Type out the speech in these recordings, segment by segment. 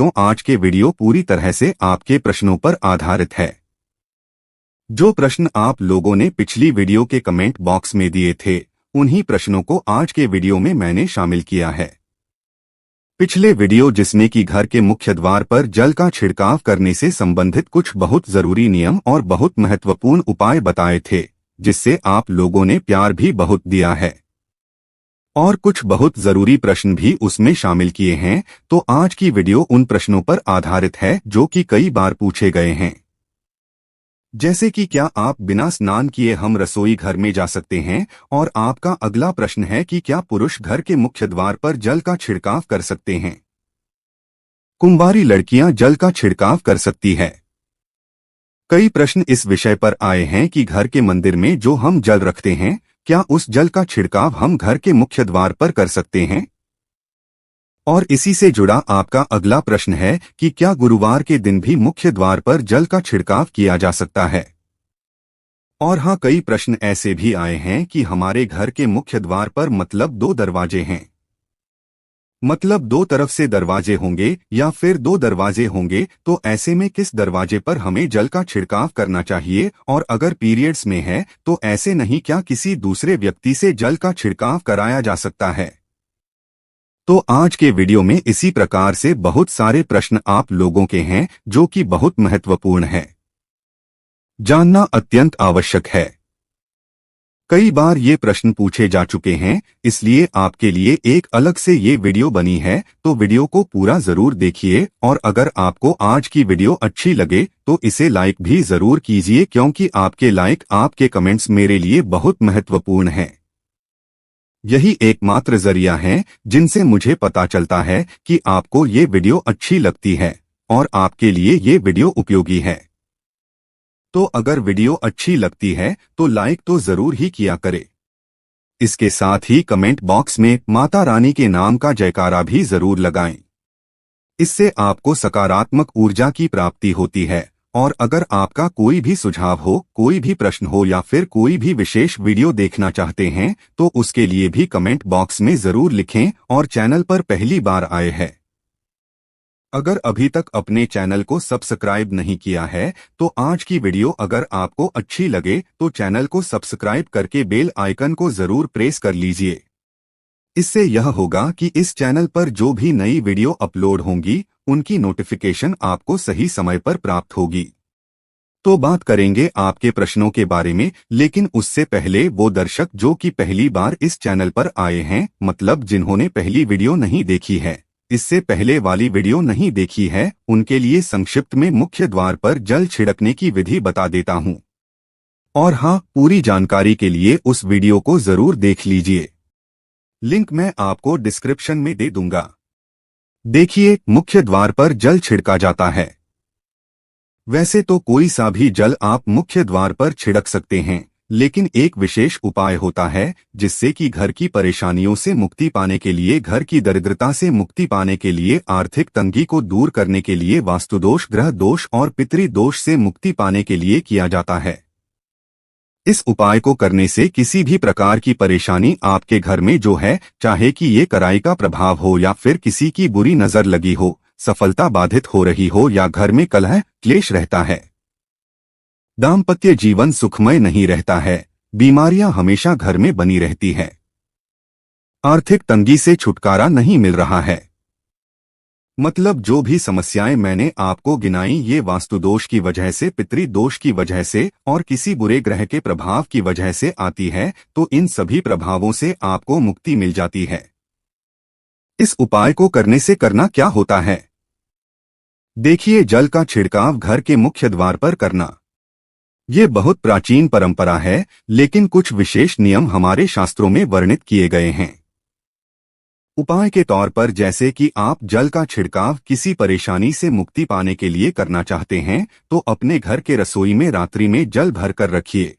दोस्तों, आज के वीडियो पूरी तरह से आपके प्रश्नों पर आधारित है। जो प्रश्न आप लोगों ने पिछली वीडियो के कमेंट बॉक्स में दिए थे, उन्हीं प्रश्नों को आज के वीडियो में मैंने शामिल किया है। पिछले वीडियो जिसमें कि घर के मुख्य द्वार पर जल का छिड़काव करने से संबंधित कुछ बहुत जरूरी नियम और बहुत महत्वपूर्ण उपाय बताए थे, जिससे आप लोगों ने प्यार भी बहुत दिया है और कुछ बहुत जरूरी प्रश्न भी उसमें शामिल किए हैं। तो आज की वीडियो उन प्रश्नों पर आधारित है जो कि कई बार पूछे गए हैं, जैसे कि क्या आप बिना स्नान किए हम रसोई घर में जा सकते हैं। और आपका अगला प्रश्न है कि क्या पुरुष घर के मुख्य द्वार पर जल का छिड़काव कर सकते हैं। कुंवारी लड़कियां जल का छिड़काव कर सकती है। कई प्रश्न इस विषय पर आए हैं कि घर के मंदिर में जो हम जल रखते हैं, क्या उस जल का छिड़काव हम घर के मुख्य द्वार पर कर सकते हैं। और इसी से जुड़ा आपका अगला प्रश्न है कि क्या गुरुवार के दिन भी मुख्य द्वार पर जल का छिड़काव किया जा सकता है। और हाँ, कई प्रश्न ऐसे भी आए हैं कि हमारे घर के मुख्य द्वार पर मतलब 2 दरवाजे हैं, मतलब 2 तरफ से दरवाजे होंगे या फिर 2 दरवाजे होंगे, तो ऐसे में किस दरवाजे पर हमें जल का छिड़काव करना चाहिए। और अगर पीरियड्स में है तो ऐसे नहीं, क्या किसी दूसरे व्यक्ति से जल का छिड़काव कराया जा सकता है। तो आज के वीडियो में इसी प्रकार से बहुत सारे प्रश्न आप लोगों के हैं जो कि बहुत महत्वपूर्ण है, जानना अत्यंत आवश्यक है। कई बार ये प्रश्न पूछे जा चुके हैं, इसलिए आपके लिए एक अलग से ये वीडियो बनी है। तो वीडियो को पूरा जरूर देखिए और अगर आपको आज की वीडियो अच्छी लगे तो इसे लाइक भी जरूर कीजिए, क्योंकि आपके लाइक, आपके कमेंट्स मेरे लिए बहुत महत्वपूर्ण हैं। यही एकमात्र जरिया है जिनसे मुझे पता चलता है कि आपको ये वीडियो अच्छी लगती है और आपके लिए ये वीडियो उपयोगी है। तो अगर वीडियो अच्छी लगती है तो लाइक तो जरूर ही किया करे। इसके साथ ही कमेंट बॉक्स में माता रानी के नाम का जयकारा भी जरूर लगाएं। इससे आपको सकारात्मक ऊर्जा की प्राप्ति होती है। और अगर आपका कोई भी सुझाव हो, कोई भी प्रश्न हो या फिर कोई भी विशेष वीडियो देखना चाहते हैं तो उसके लिए भी कमेंट बॉक्स में जरूर लिखें। और चैनल पर पहली बार आए हैं, अगर अभी तक अपने चैनल को सब्सक्राइब नहीं किया है तो आज की वीडियो अगर आपको अच्छी लगे तो चैनल को सब्सक्राइब करके बेल आइकन को जरूर प्रेस कर लीजिए। इससे यह होगा कि इस चैनल पर जो भी नई वीडियो अपलोड होंगी उनकी नोटिफिकेशन आपको सही समय पर प्राप्त होगी। तो बात करेंगे आपके प्रश्नों के बारे में, लेकिन उससे पहले वो दर्शक जो कि पहली बार इस चैनल पर आए हैं, मतलब जिन्होंने पहली वीडियो नहीं देखी है, इससे पहले वाली वीडियो नहीं देखी है, उनके लिए संक्षिप्त में मुख्य द्वार पर जल छिड़कने की विधि बता देता हूं। और हाँ, पूरी जानकारी के लिए उस वीडियो को जरूर देख लीजिए, लिंक मैं आपको डिस्क्रिप्शन में दे दूंगा। देखिए, मुख्य द्वार पर जल छिड़का जाता है। वैसे तो कोई सा भी जल आप मुख्य द्वार पर छिड़क सकते हैं, लेकिन एक विशेष उपाय होता है जिससे कि घर की परेशानियों से मुक्ति पाने के लिए, घर की दरिद्रता से मुक्ति पाने के लिए, आर्थिक तंगी को दूर करने के लिए, वास्तुदोष, ग्रह दोष और पितृ दोष से मुक्ति पाने के लिए किया जाता है। इस उपाय को करने से किसी भी प्रकार की परेशानी आपके घर में जो है, चाहे कि ये कराई का प्रभाव हो या फिर किसी की बुरी नजर लगी हो, सफलता बाधित हो रही हो या घर में कलह क्लेश रहता है, दाम्पत्य जीवन सुखमय नहीं रहता है, बीमारियां हमेशा घर में बनी रहती है, आर्थिक तंगी से छुटकारा नहीं मिल रहा है, मतलब जो भी समस्याएं मैंने आपको गिनाई ये वास्तुदोष की वजह से, पितृ दोष की वजह से और किसी बुरे ग्रह के प्रभाव की वजह से आती है, तो इन सभी प्रभावों से आपको मुक्ति मिल जाती है। इस उपाय को करने से करना क्या होता है, देखिए, जल का छिड़काव घर के मुख्य द्वार पर करना ये बहुत प्राचीन परंपरा है, लेकिन कुछ विशेष नियम हमारे शास्त्रों में वर्णित किए गए हैं। उपाय के तौर पर, जैसे कि आप जल का छिड़काव किसी परेशानी से मुक्ति पाने के लिए करना चाहते हैं तो अपने घर के रसोई में रात्रि में जल भरकर रखिए।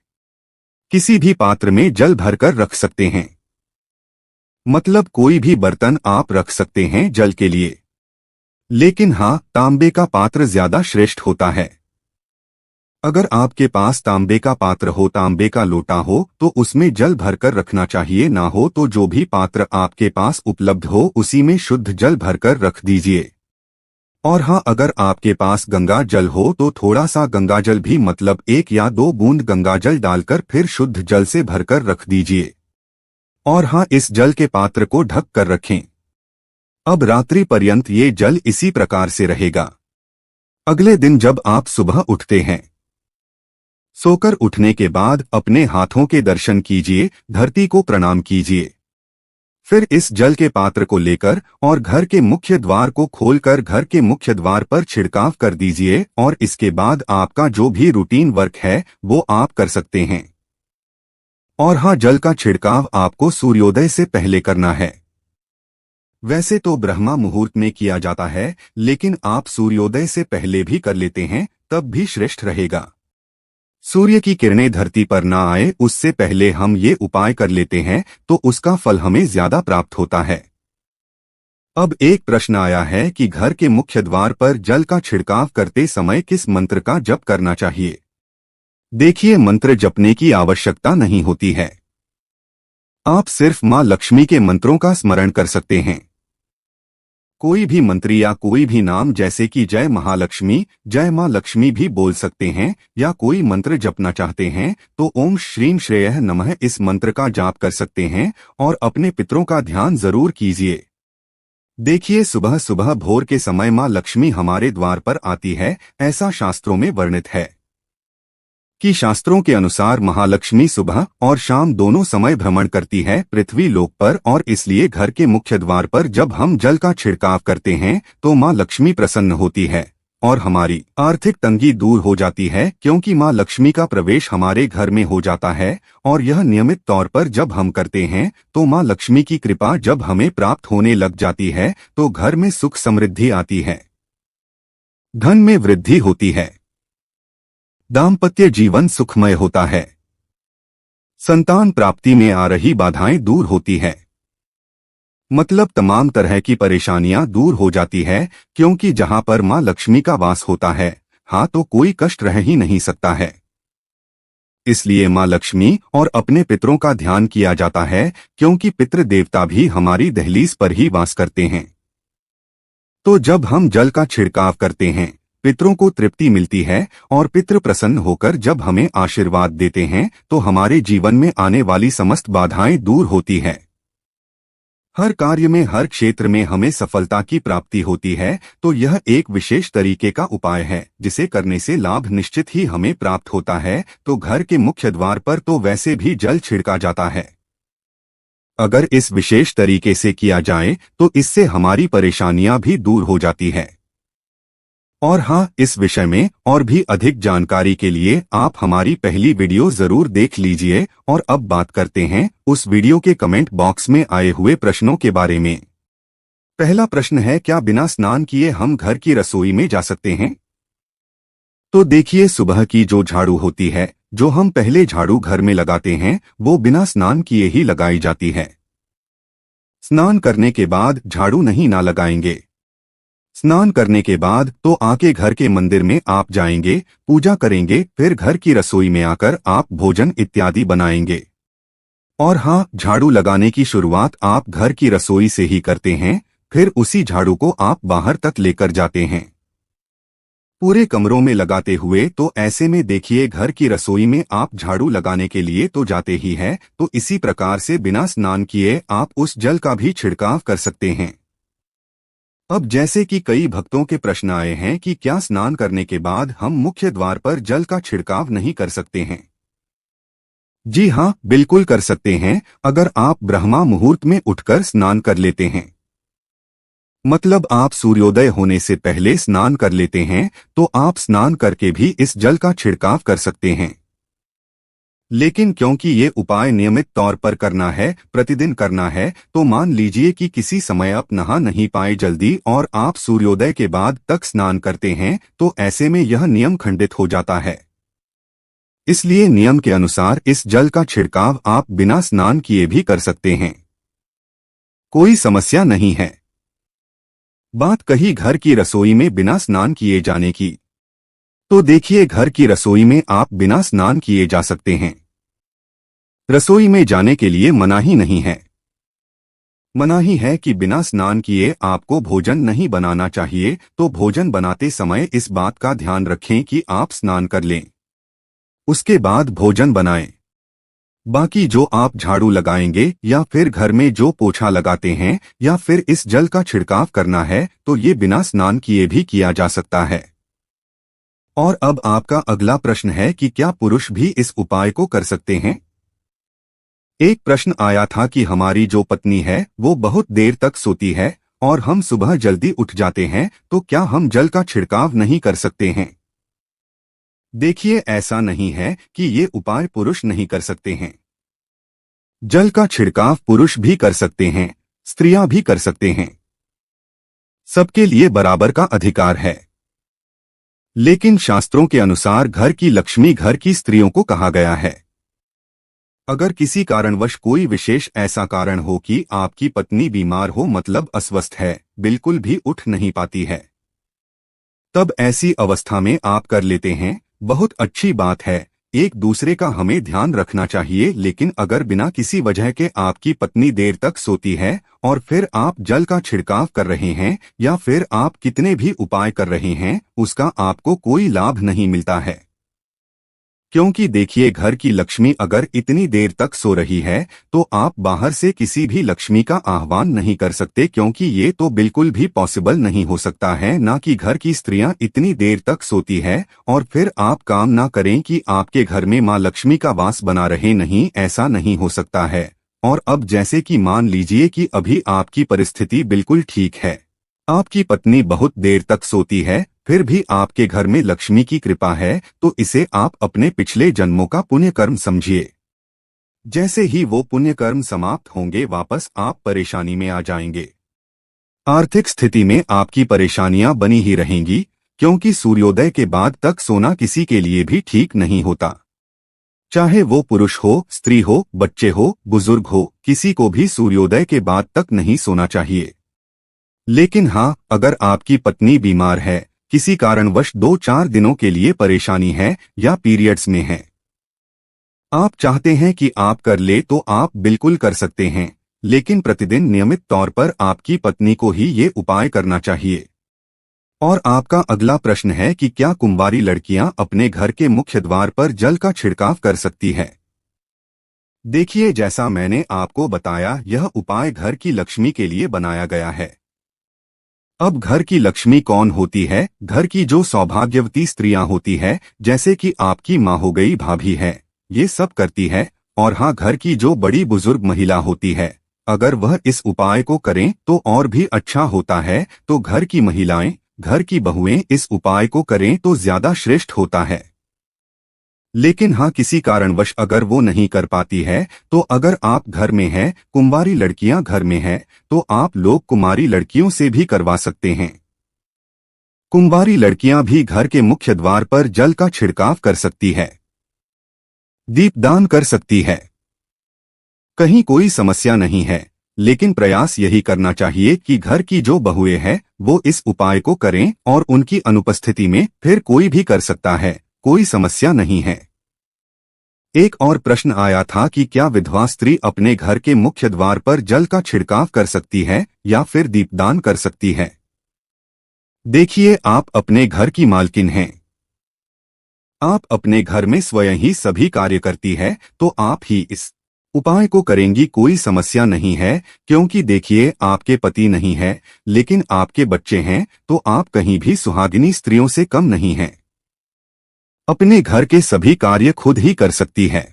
किसी भी पात्र में जल भरकर रख सकते हैं, मतलब कोई भी बर्तन आप रख सकते हैं जल के लिए, लेकिन हाँ, तांबे का पात्र ज्यादा श्रेष्ठ होता है। अगर आपके पास तांबे का पात्र हो, तांबे का लोटा हो, तो उसमें जल भरकर रखना चाहिए। ना हो तो जो भी पात्र आपके पास उपलब्ध हो उसी में शुद्ध जल भरकर रख दीजिए। और हाँ, अगर आपके पास गंगा जल हो तो थोड़ा सा गंगाजल भी मतलब 1 या 2 बूंद गंगाजल डालकर फिर शुद्ध जल से भरकर रख दीजिए। और हाँ, इस जल के पात्र को ढक कर रखें। अब रात्रि पर्यंत ये जल इसी प्रकार से रहेगा। अगले दिन जब आप सुबह उठते हैं, सोकर उठने के बाद अपने हाथों के दर्शन कीजिए, धरती को प्रणाम कीजिए। फिर इस जल के पात्र को लेकर और घर के मुख्य द्वार को खोलकर घर के मुख्य द्वार पर छिड़काव कर दीजिए और इसके बाद आपका जो भी रूटीन वर्क है वो आप कर सकते हैं। और हाँ, जल का छिड़काव आपको सूर्योदय से पहले करना है। वैसे तो ब्रह्मा मुहूर्त में किया जाता है, लेकिन आप सूर्योदय से पहले भी कर लेते हैं तब भी श्रेष्ठ रहेगा। सूर्य की किरणें धरती पर ना आए उससे पहले हम ये उपाय कर लेते हैं तो उसका फल हमें ज्यादा प्राप्त होता है। अब एक प्रश्न आया है कि घर के मुख्य द्वार पर जल का छिड़काव करते समय किस मंत्र का जप करना चाहिए। देखिए, मंत्र जपने की आवश्यकता नहीं होती है। आप सिर्फ मां लक्ष्मी के मंत्रों का स्मरण कर सकते हैं। कोई भी मंत्र या कोई भी नाम जैसे कि जय महालक्ष्मी, जय मां लक्ष्मी भी बोल सकते हैं, या कोई मंत्र जपना चाहते हैं तो ओम श्रीम श्रेयः नमः इस मंत्र का जाप कर सकते हैं और अपने पितरों का ध्यान जरूर कीजिए। देखिए, सुबह सुबह भोर के समय मां लक्ष्मी हमारे द्वार पर आती है, ऐसा शास्त्रों में वर्णित है कि शास्त्रों के अनुसार महालक्ष्मी सुबह और शाम दोनों समय भ्रमण करती है पृथ्वी लोक पर, और इसलिए घर के मुख्य द्वार पर जब हम जल का छिड़काव करते हैं तो मां लक्ष्मी प्रसन्न होती है और हमारी आर्थिक तंगी दूर हो जाती है, क्योंकि मां लक्ष्मी का प्रवेश हमारे घर में हो जाता है। और यह नियमित तौर पर जब हम करते हैं तो मां लक्ष्मी की कृपा जब हमें प्राप्त होने लग जाती है तो घर में सुख समृद्धि आती है, धन में वृद्धि होती है, दाम्पत्य जीवन सुखमय होता है, संतान प्राप्ति में आ रही बाधाएं दूर होती है, मतलब तमाम तरह की परेशानियां दूर हो जाती है, क्योंकि जहां पर मां लक्ष्मी का वास होता है, हाँ, तो कोई कष्ट रह ही नहीं सकता है। इसलिए मां लक्ष्मी और अपने पितरों का ध्यान किया जाता है, क्योंकि पितृ देवता भी हमारी दहलीज पर ही वास करते हैं। तो जब हम जल का छिड़काव करते हैं, पितरों को तृप्ति मिलती है और पितृ प्रसन्न होकर जब हमें आशीर्वाद देते हैं तो हमारे जीवन में आने वाली समस्त बाधाएं दूर होती है। हर कार्य में, हर क्षेत्र में हमें सफलता की प्राप्ति होती है। तो यह एक विशेष तरीके का उपाय है जिसे करने से लाभ निश्चित ही हमें प्राप्त होता है। तो घर के मुख्य द्वार पर तो वैसे भी जल छिड़का जाता है। अगर इस विशेष तरीके से किया जाए तो इससे हमारी परेशानियां भी दूर हो जाती है। और हाँ, इस विषय में और भी अधिक जानकारी के लिए आप हमारी पहली वीडियो जरूर देख लीजिए। और अब बात करते हैं उस वीडियो के कमेंट बॉक्स में आए हुए प्रश्नों के बारे में। पहला प्रश्न है, क्या बिना स्नान किए हम घर की रसोई में जा सकते हैं? तो देखिए, सुबह की जो झाड़ू होती है, जो हम पहले झाड़ू घर में लगाते हैं, वो बिना स्नान किए ही लगाई जाती है। स्नान करने के बाद झाड़ू नहीं ना लगाएंगे। स्नान करने के बाद तो आके घर के मंदिर में आप जाएंगे, पूजा करेंगे, फिर घर की रसोई में आकर आप भोजन इत्यादि बनाएंगे। और हाँ, झाड़ू लगाने की शुरुआत आप घर की रसोई से ही करते हैं, फिर उसी झाड़ू को आप बाहर तक लेकर जाते हैं, पूरे कमरों में लगाते हुए। तो ऐसे में देखिए, घर की रसोई में आप झाड़ू लगाने के लिए तो जाते ही है, तो इसी प्रकार से बिना स्नान किए आप उस जल का भी छिड़काव कर सकते हैं। अब जैसे कि कई भक्तों के प्रश्न आए हैं कि क्या स्नान करने के बाद हम मुख्य द्वार पर जल का छिड़काव नहीं कर सकते हैं? जी हाँ, बिल्कुल कर सकते हैं, अगर आप ब्रह्मा मुहूर्त में उठकर स्नान कर लेते हैं। मतलब आप सूर्योदय होने से पहले स्नान कर लेते हैं, तो आप स्नान करके भी इस जल का छिड़काव कर सकते हैं। लेकिन क्योंकि ये उपाय नियमित तौर पर करना है, प्रतिदिन करना है, तो मान लीजिए कि किसी समय आप नहा नहीं पाए जल्दी और आप सूर्योदय के बाद तक स्नान करते हैं, तो ऐसे में यह नियम खंडित हो जाता है। इसलिए नियम के अनुसार इस जल का छिड़काव आप बिना स्नान किए भी कर सकते हैं, कोई समस्या नहीं है। बात कही घर की रसोई में बिना स्नान किए जाने की, तो देखिए, घर की रसोई में आप बिना स्नान किए जा सकते हैं। रसोई में जाने के लिए मनाही नहीं है। मनाही है कि बिना स्नान किए आपको भोजन नहीं बनाना चाहिए, तो भोजन बनाते समय इस बात का ध्यान रखें कि आप स्नान कर लें, उसके बाद भोजन बनाएं। बाकी जो आप झाड़ू लगाएंगे या फिर घर में जो पोछा लगाते हैं या फिर इस जल का छिड़काव करना है, तो ये बिना स्नान किए भी किया जा सकता है। और अब आपका अगला प्रश्न है कि क्या पुरुष भी इस उपाय को कर सकते हैं? एक प्रश्न आया था कि हमारी जो पत्नी है वो बहुत देर तक सोती है और हम सुबह जल्दी उठ जाते हैं, तो क्या हम जल का छिड़काव नहीं कर सकते हैं? देखिए, ऐसा नहीं है कि ये उपाय पुरुष नहीं कर सकते हैं। जल का छिड़काव पुरुष भी कर सकते हैं, स्त्रियां भी कर सकते हैं। सबके लिए बराबर का अधिकार है। लेकिन शास्त्रों के अनुसार घर की लक्ष्मी घर की स्त्रियों को कहा गया है। अगर किसी कारणवश कोई विशेष ऐसा कारण हो कि आपकी पत्नी बीमार हो, मतलब अस्वस्थ है, बिल्कुल भी उठ नहीं पाती है, तब ऐसी अवस्था में आप कर लेते हैं, बहुत अच्छी बात है। एक दूसरे का हमें ध्यान रखना चाहिए। लेकिन अगर बिना किसी वजह के आपकी पत्नी देर तक सोती है और फिर आप जल का छिड़काव कर रहे हैं या फिर आप कितने भी उपाय कर रहे हैं, उसका आपको कोई लाभ नहीं मिलता है। क्योंकि देखिए, घर की लक्ष्मी अगर इतनी देर तक सो रही है तो आप बाहर से किसी भी लक्ष्मी का आह्वान नहीं कर सकते, क्योंकि ये तो बिल्कुल भी पॉसिबल नहीं हो सकता है। ना कि घर की स्त्रियां इतनी देर तक सोती है और फिर आप काम ना करें कि आपके घर में माँ लक्ष्मी का वास बना रहे, नहीं, ऐसा नहीं हो सकता है। और अब जैसे कि मान लीजिए कि अभी आपकी परिस्थिति बिल्कुल ठीक है, आपकी पत्नी बहुत देर तक सोती है, फिर भी आपके घर में लक्ष्मी की कृपा है, तो इसे आप अपने पिछले जन्मों का पुण्य कर्म समझिए। जैसे ही वो पुण्य कर्म समाप्त होंगे, वापस आप परेशानी में आ जाएंगे। आर्थिक स्थिति में आपकी परेशानियां बनी ही रहेंगी, क्योंकि सूर्योदय के बाद तक सोना किसी के लिए भी ठीक नहीं होता। चाहे वो पुरुष हो, स्त्री हो, बच्चे हो, बुजुर्ग हो, किसी को भी सूर्योदय के बाद तक नहीं सोना चाहिए। लेकिन हाँ, अगर आपकी पत्नी बीमार है, किसी कारणवश 2-4 दिनों के लिए परेशानी है या पीरियड्स में है, आप चाहते हैं कि आप कर ले, तो आप बिल्कुल कर सकते हैं। लेकिन प्रतिदिन नियमित तौर पर आपकी पत्नी को ही ये उपाय करना चाहिए। और आपका अगला प्रश्न है कि क्या कुंवारी लड़कियां अपने घर के मुख्य द्वार पर जल का छिड़काव कर सकती है? देखिए, जैसा मैंने आपको बताया, यह उपाय घर की लक्ष्मी के लिए बनाया गया है। अब घर की लक्ष्मी कौन होती है? घर की जो सौभाग्यवती स्त्रियां होती है, जैसे कि आपकी माँ हो गई, भाभी है, ये सब करती है। और हाँ, घर की जो बड़ी बुजुर्ग महिला होती है, अगर वह इस उपाय को करें तो और भी अच्छा होता है। तो घर की महिलाएं, घर की बहुएं इस उपाय को करें तो ज्यादा श्रेष्ठ होता है। लेकिन हाँ, किसी कारणवश अगर वो नहीं कर पाती है, तो अगर आप घर में हैं, कुंवारी लड़कियां घर में हैं, तो आप लोग कुमारी लड़कियों से भी करवा सकते हैं। कुंवारी लड़कियां भी घर के मुख्य द्वार पर जल का छिड़काव कर सकती है, दीपदान कर सकती है। कहीं कोई समस्या नहीं है, लेकिन प्रयास यही करना चाहिए कि घर की जो बहुएं हैं वो इस उपाय को करें, और उनकी अनुपस्थिति में फिर कोई भी कर सकता है, कोई समस्या नहीं है। एक और प्रश्न आया था कि क्या विधवा स्त्री अपने घर के मुख्य द्वार पर जल का छिड़काव कर सकती है या फिर दीपदान कर सकती है? देखिए, आप अपने घर की मालकिन हैं। आप अपने घर में स्वयं ही सभी कार्य करती है, तो आप ही इस उपाय को करेंगी, कोई समस्या नहीं है। क्योंकि देखिए, आपके पति नहीं है, लेकिन आपके बच्चे हैं, तो आप कहीं भी सुहागिनी स्त्रियों से कम नहीं हैं। अपने घर के सभी कार्य खुद ही कर सकती है।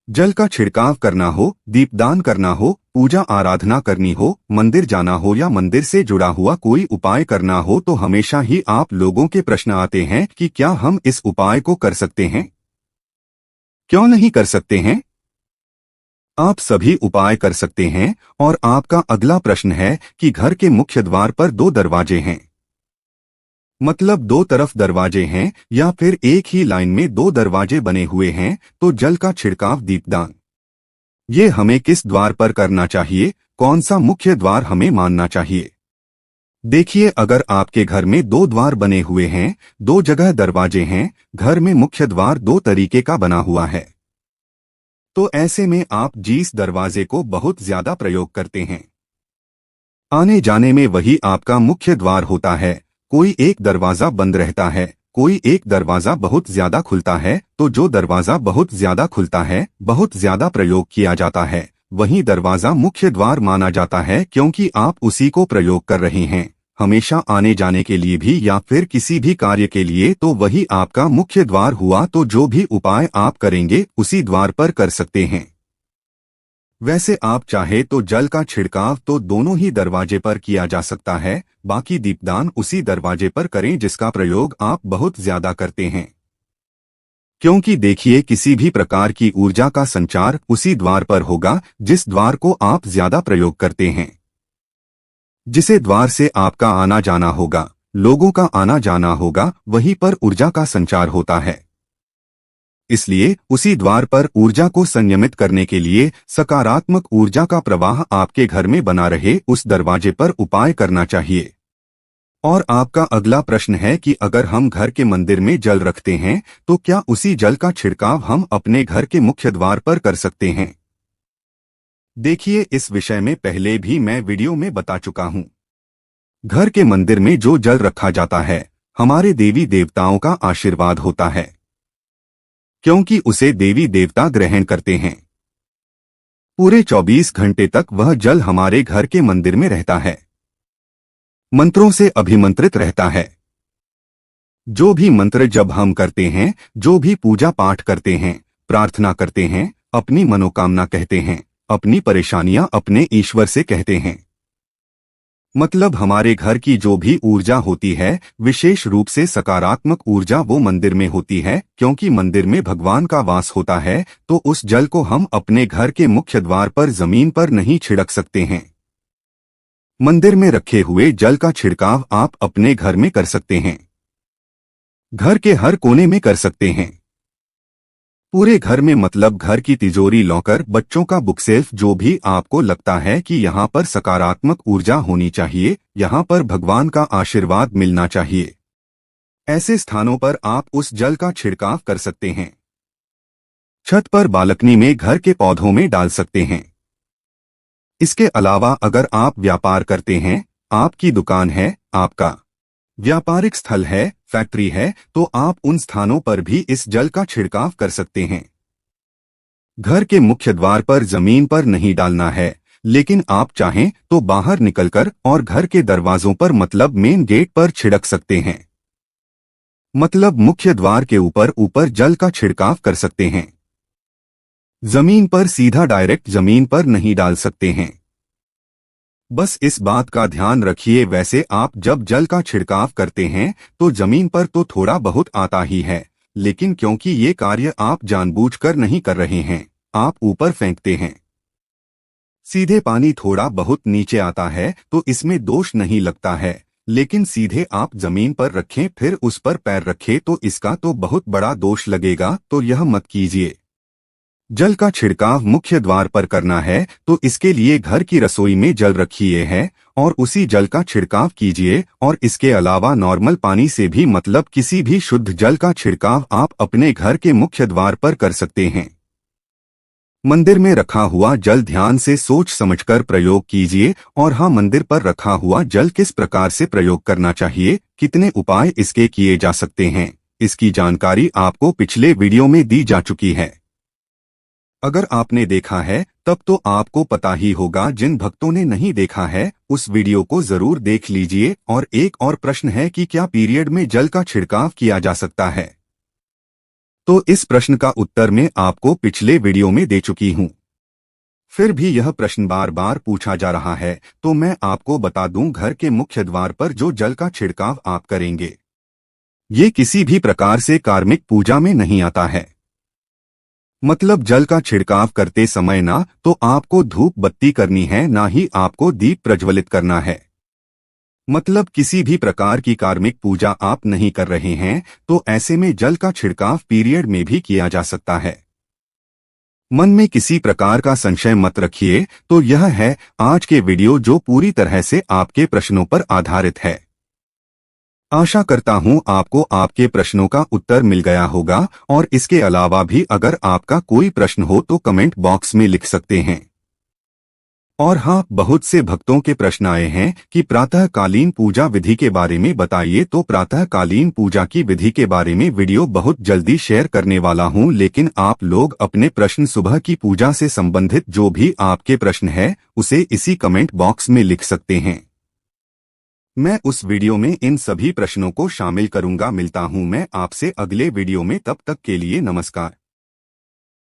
जल का छिड़काव करना हो, दीपदान करना हो, पूजा आराधना करनी हो, मंदिर जाना हो या मंदिर से जुड़ा हुआ कोई उपाय करना हो, तो हमेशा ही आप लोगों के प्रश्न आते हैं कि क्या हम इस उपाय को कर सकते हैं, क्यों नहीं कर सकते हैं? आप सभी उपाय कर सकते हैं। और आपका अगला प्रश्न है कि घर के मुख्य द्वार पर 2 दरवाजे हैं, मतलब 2 तरफ दरवाजे हैं या फिर एक ही लाइन में 2 दरवाजे बने हुए हैं, तो जल का छिड़काव, दीपदान, ये हमें किस द्वार पर करना चाहिए, कौन सा मुख्य द्वार हमें मानना चाहिए? देखिए, अगर आपके घर में 2 द्वार बने हुए हैं, 2 जगह दरवाजे हैं, घर में मुख्य द्वार 2 तरीके का बना हुआ है, तो ऐसे में आप जिस दरवाजे को बहुत ज्यादा प्रयोग करते हैं, आने जाने में वही आपका मुख्य द्वार होता है। कोई एक दरवाजा बंद रहता है, कोई एक दरवाजा बहुत ज्यादा खुलता है, तो जो दरवाजा बहुत ज्यादा खुलता है, बहुत ज्यादा प्रयोग किया जाता है, वही दरवाजा मुख्य द्वार माना जाता है, क्योंकि आप उसी को प्रयोग कर रहे हैं हमेशा आने जाने के लिए भी या फिर किसी भी कार्य के लिए, तो वही आपका मुख्य द्वार हुआ। तो जो भी उपाय आप करेंगे उसी द्वार पर कर सकते हैं। वैसे आप चाहे तो जल का छिड़काव तो दोनों ही दरवाजे पर किया जा सकता है, बाकी दीपदान उसी दरवाजे पर करें जिसका प्रयोग आप बहुत ज्यादा करते हैं। क्योंकि देखिए, किसी भी प्रकार की ऊर्जा का संचार उसी द्वार पर होगा जिस द्वार को आप ज्यादा प्रयोग करते हैं। जिसे द्वार से आपका आना जाना होगा, लोगों का आना जाना होगा, वहीं पर ऊर्जा का संचार होता है। इसलिए उसी द्वार पर ऊर्जा को संयमित करने के लिए, सकारात्मक ऊर्जा का प्रवाह आपके घर में बना रहे, उस दरवाजे पर उपाय करना चाहिए। और आपका अगला प्रश्न है कि अगर हम घर के मंदिर में जल रखते हैं तो क्या उसी जल का छिड़काव हम अपने घर के मुख्य द्वार पर कर सकते हैं? देखिए, इस विषय में पहले भी मैं वीडियो में बता चुका हूं। घर के मंदिर में जो जल रखा जाता है, हमारे देवी देवताओं का आशीर्वाद होता है, क्योंकि उसे देवी देवता ग्रहण करते हैं। पूरे 24 घंटे तक वह जल हमारे घर के मंदिर में रहता है, मंत्रों से अभिमंत्रित रहता है। जो भी मंत्र जब हम करते हैं, जो भी पूजा पाठ करते हैं, प्रार्थना करते हैं, अपनी मनोकामना कहते हैं, अपनी परेशानियां अपने ईश्वर से कहते हैं, मतलब हमारे घर की जो भी ऊर्जा होती है, विशेष रूप से सकारात्मक ऊर्जा, वो मंदिर में होती है। क्योंकि मंदिर में भगवान का वास होता है, तो उस जल को हम अपने घर के मुख्य द्वार पर जमीन पर नहीं छिड़क सकते हैं। मंदिर में रखे हुए जल का छिड़काव आप अपने घर में कर सकते हैं, घर के हर कोने में कर सकते हैं, पूरे घर में, मतलब घर की तिजोरी, लॉकर, बच्चों का बुक सेल्फ, जो भी आपको लगता है कि यहाँ पर सकारात्मक ऊर्जा होनी चाहिए, यहाँ पर भगवान का आशीर्वाद मिलना चाहिए, ऐसे स्थानों पर आप उस जल का छिड़काव कर सकते हैं। छत पर, बालकनी में, घर के पौधों में डाल सकते हैं। इसके अलावा अगर आप व्यापार करते हैं, आपकी दुकान है, आपका व्यापारिक स्थल है, फैक्ट्री है, तो आप उन स्थानों पर भी इस जल का छिड़काव कर सकते हैं। घर के मुख्य द्वार पर जमीन पर नहीं डालना है, लेकिन आप चाहें तो बाहर निकलकर और घर के दरवाजों पर, मतलब मेन गेट पर छिड़क सकते हैं, मतलब मुख्य द्वार के ऊपर ऊपर जल का छिड़काव कर सकते हैं। जमीन पर सीधा डायरेक्ट जमीन पर नहीं डाल सकते हैं। बस इस बात का ध्यान रखिए। वैसे आप जब जल का छिड़काव करते हैं तो जमीन पर तो थोड़ा बहुत आता ही है, लेकिन क्योंकि ये कार्य आप जानबूझकर नहीं कर रहे हैं, आप ऊपर फेंकते हैं, सीधे पानी थोड़ा बहुत नीचे आता है, तो इसमें दोष नहीं लगता है। लेकिन सीधे आप जमीन पर रखें फिर उस पर पैर रखें तो इसका तो बहुत बड़ा दोष लगेगा, तो यह मत कीजिए। जल का छिड़काव मुख्य द्वार पर करना है तो इसके लिए घर की रसोई में जल रखिए है और उसी जल का छिड़काव कीजिए। और इसके अलावा नॉर्मल पानी से भी, मतलब किसी भी शुद्ध जल का छिड़काव आप अपने घर के मुख्य द्वार पर कर सकते हैं। मंदिर में रखा हुआ जल ध्यान से सोच समझकर प्रयोग कीजिए। और हाँ, मंदिर पर रखा हुआ जल किस प्रकार से प्रयोग करना चाहिए, कितने उपाय इसके किए जा सकते हैं, इसकी जानकारी आपको पिछले वीडियो में दी जा चुकी है। अगर आपने देखा है तब तो आपको पता ही होगा, जिन भक्तों ने नहीं देखा है उस वीडियो को जरूर देख लीजिए। और एक और प्रश्न है कि क्या पीरियड में जल का छिड़काव किया जा सकता है, तो इस प्रश्न का उत्तर मैं आपको पिछले वीडियो में दे चुकी हूं। फिर भी यह प्रश्न बार बार पूछा जा रहा है, तो मैं आपको बता दूं, घर के मुख्य द्वार पर जो जल का छिड़काव आप करेंगे, ये किसी भी प्रकार से कार्मिक पूजा में नहीं आता है। मतलब जल का छिड़काव करते समय ना तो आपको धूप बत्ती करनी है, ना ही आपको दीप प्रज्वलित करना है। मतलब किसी भी प्रकार की कार्मिक पूजा आप नहीं कर रहे हैं, तो ऐसे में जल का छिड़काव पीरियड में भी किया जा सकता है। मन में किसी प्रकार का संशय मत रखिए। तो यह है आज के वीडियो, जो पूरी तरह से आपके प्रश्नों पर आधारित है। आशा करता हूं आपको आपके प्रश्नों का उत्तर मिल गया होगा और इसके अलावा भी अगर आपका कोई प्रश्न हो तो कमेंट बॉक्स में लिख सकते हैं। और हाँ, बहुत से भक्तों के प्रश्न आए हैं कि प्रातःकालीन पूजा विधि के बारे में बताइए, तो प्रातःकालीन पूजा की विधि के बारे में वीडियो बहुत जल्दी शेयर करने वाला हूं, लेकिन आप लोग अपने प्रश्न सुबह की पूजा से संबंधित जो भी आपके प्रश्न है उसे इसी कमेंट बॉक्स में लिख सकते हैं। मैं उस वीडियो में इन सभी प्रश्नों को शामिल करूंगा। मिलता हूं मैं आपसे अगले वीडियो में, तब तक के लिए नमस्कार।